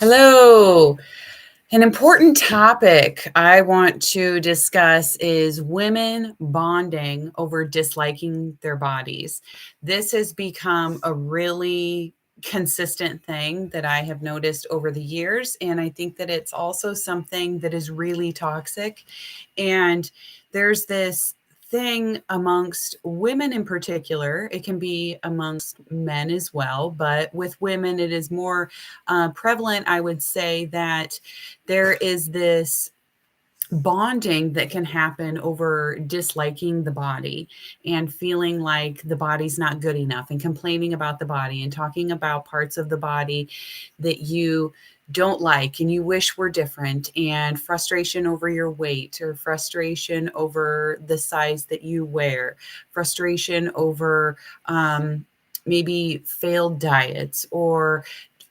Hello. An important topic I want to discuss is women bonding over disliking their bodies. This has become a really consistent thing that I have noticed over the years. And I think that it's also something that is really toxic. And there's this thing amongst women in particular. It can be amongst men as well, but with women, it is more prevalent. I would say that there is this bonding that can happen over disliking the body and feeling like the body's not good enough and complaining about the body and talking about parts of the body that you don't like and you wish were different, and frustration over your weight or frustration over the size that you wear, frustration over maybe failed diets or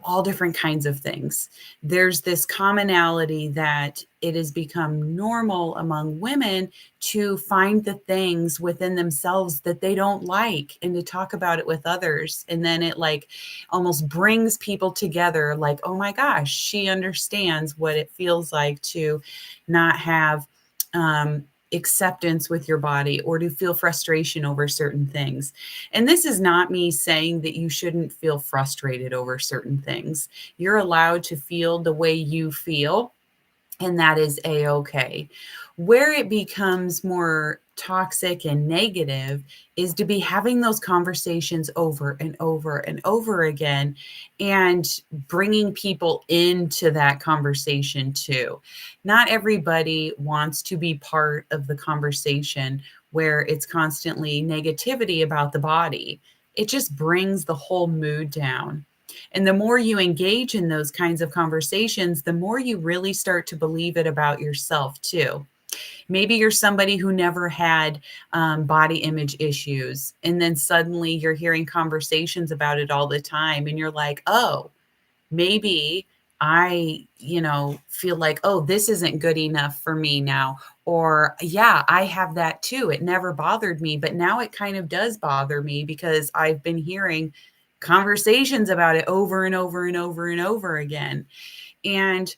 all different kinds of things. There's this commonality that it has become normal among women to find the things within themselves that they don't like and to talk about it with others. And then it like almost brings people together like, oh my gosh, she understands what it feels like to not have acceptance with your body or to feel frustration over certain things. And this is not me saying that you shouldn't feel frustrated over certain things. You're allowed to feel the way you feel, and that is a-okay. Where it becomes more toxic and negative is to be having those conversations over and over and over again and bringing people into that conversation too. Not everybody wants to be part of the conversation where it's constantly negativity about the body. It just brings the whole mood down. And the more you engage in those kinds of conversations, the more you really start to believe it about yourself too. Maybe you're somebody who never had body image issues, and then suddenly you're hearing conversations about it all the time, and you're like, oh, maybe I feel like, oh, this isn't good enough for me now. Or, yeah, I have that too. It never bothered me, but now it kind of does bother me because I've been hearing conversations about it over and over and over and over again. And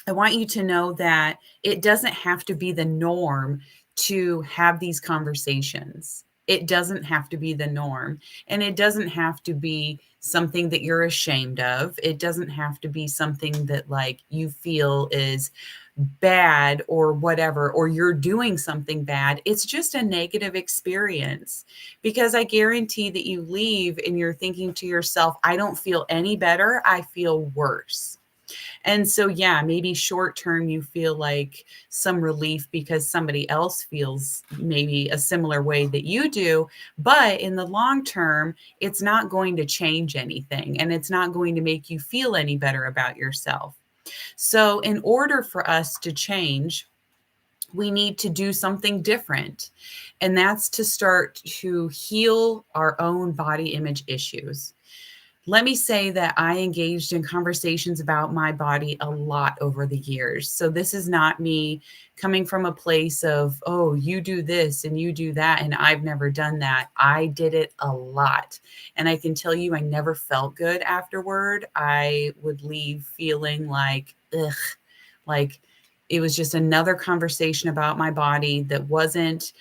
I want you to know that it doesn't have to be the norm to have these conversations. It doesn't have to be the norm. And it doesn't have to be something that you're ashamed of. It doesn't have to be something that like you feel is bad or whatever, or you're doing something bad. It's just a negative experience, because I guarantee that you leave and you're thinking to yourself, I don't feel any better. I feel worse. And so, yeah, maybe short term, you feel like some relief because somebody else feels maybe a similar way that you do. But in the long term, it's not going to change anything and it's not going to make you feel any better about yourself. So, in order for us to change, we need to do something different. And that's to start to heal our own body image issues. Let me say that I engaged in conversations about my body a lot over the years. So this is not me coming from a place of, oh, you do this and you do that, and I've never done that. I did it a lot. And I can tell you, I never felt good afterward. I would leave feeling like, ugh, like it was just another conversation about my body that wasn't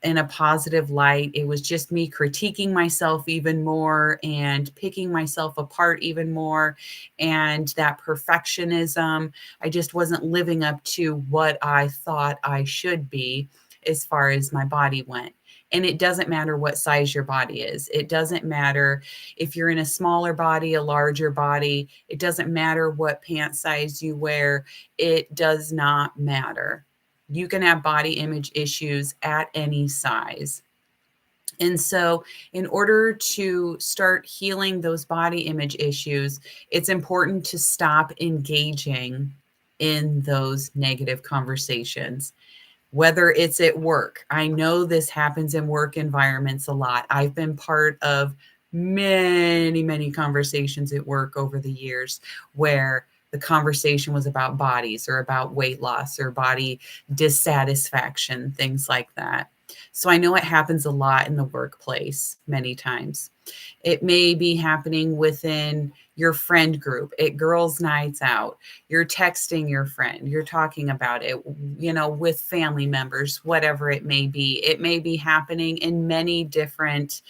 in a positive light. It was just me critiquing myself even more and picking myself apart even more. And that perfectionism, I just wasn't living up to what I thought I should be as far as my body went. And it doesn't matter what size your body is. It doesn't matter if you're in a smaller body, a larger body. It doesn't matter what pant size you wear. It does not matter. You can have body image issues at any size. And so, in order to start healing those body image issues, it's important to stop engaging in those negative conversations, whether it's at work. I know this happens in work environments a lot. I've been part of many, many conversations at work over the years where the conversation was about bodies or about weight loss or body dissatisfaction, things like that. So I know it happens a lot in the workplace many times. It may be happening within your friend group at girls' nights out. You're texting your friend, you're talking about it, with family members, whatever it may be. It may be happening in many different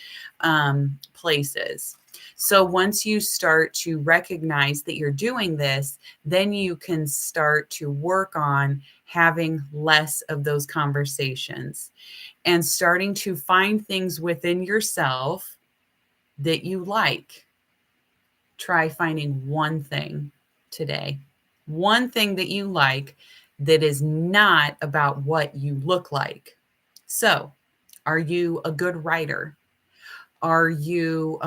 places. So once you start to recognize that you're doing this, then you can start to work on having less of those conversations and starting to find things within yourself that you like. Try finding one thing today, one thing that you like that is not about what you look like. So, are you a good writer? Are you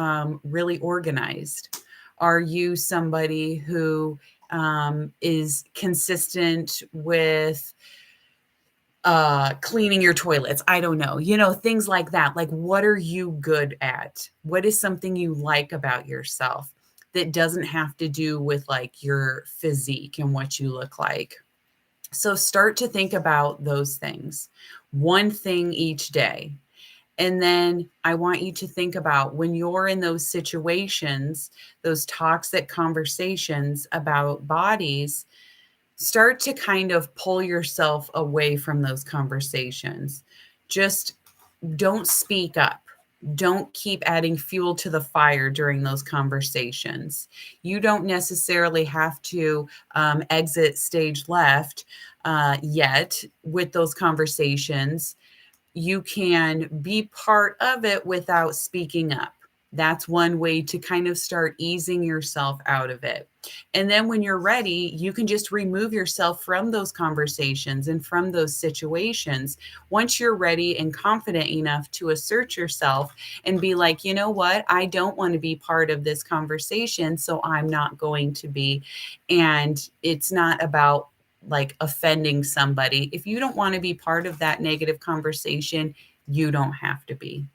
really organized? Are you somebody who is consistent with cleaning your toilets? I don't know, things like that. Like, what are you good at? What is something you like about yourself that doesn't have to do with like your physique and what you look like? So start to think about those things, one thing each day. And then I want you to think about when you're in those situations, those toxic conversations about bodies, start to kind of pull yourself away from those conversations. Just don't speak up. Don't keep adding fuel to the fire during those conversations. You don't necessarily have to exit stage left yet with those conversations. You can be part of it without speaking up. That's one way to kind of start easing yourself out of it. And then when you're ready, you can just remove yourself from those conversations and from those situations. Once you're ready and confident enough to assert yourself and be like, you know what? I don't want to be part of this conversation, so I'm not going to be. And it's not about like offending somebody. If you don't want to be part of that negative conversation, you don't have to be.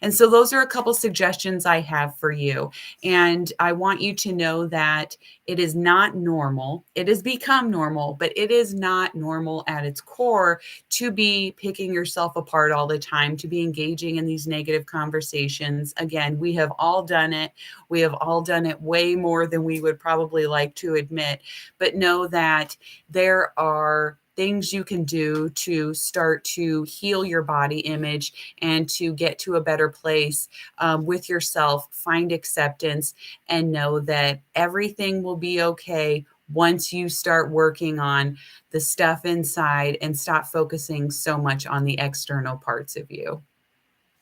And so those are a couple suggestions I have for you. And I want you to know that it is not normal. It has become normal, but it is not normal at its core to be picking yourself apart all the time, to be engaging in these negative conversations. Again, we have all done it. We have all done it way more than we would probably like to admit. But know that there are things you can do to start to heal your body image and to get to a better place with yourself, find acceptance, and know that everything will be okay once you start working on the stuff inside and stop focusing so much on the external parts of you.